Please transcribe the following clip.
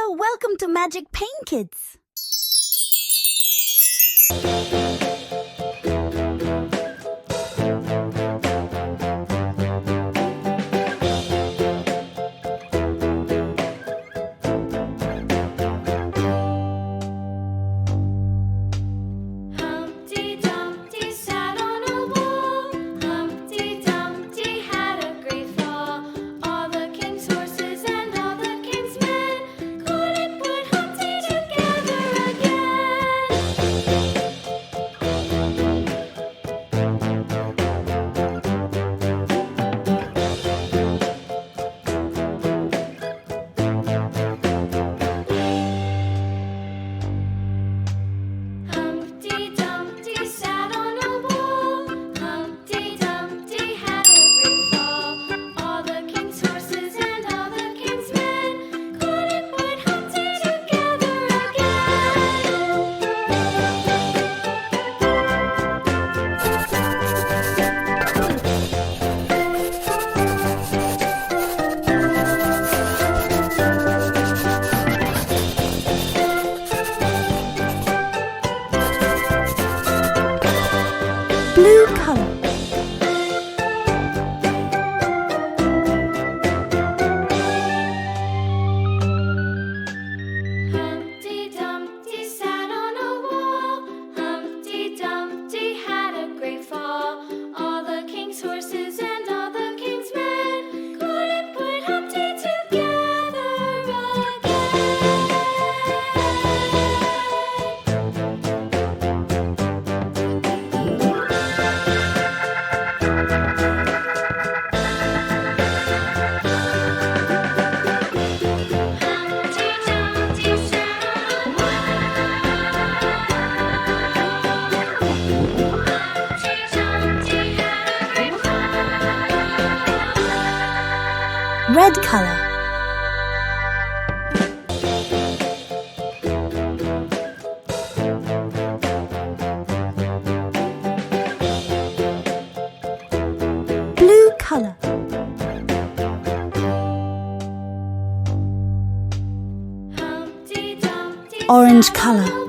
Hello, welcome to Magic Paint Kids. Blue color. Humpty Dumpty sat on a wall. Humpty Dumpty had a great fall. All the king's horses and all the king's men couldn't put Humpty together Red color. Blue color. Orange color.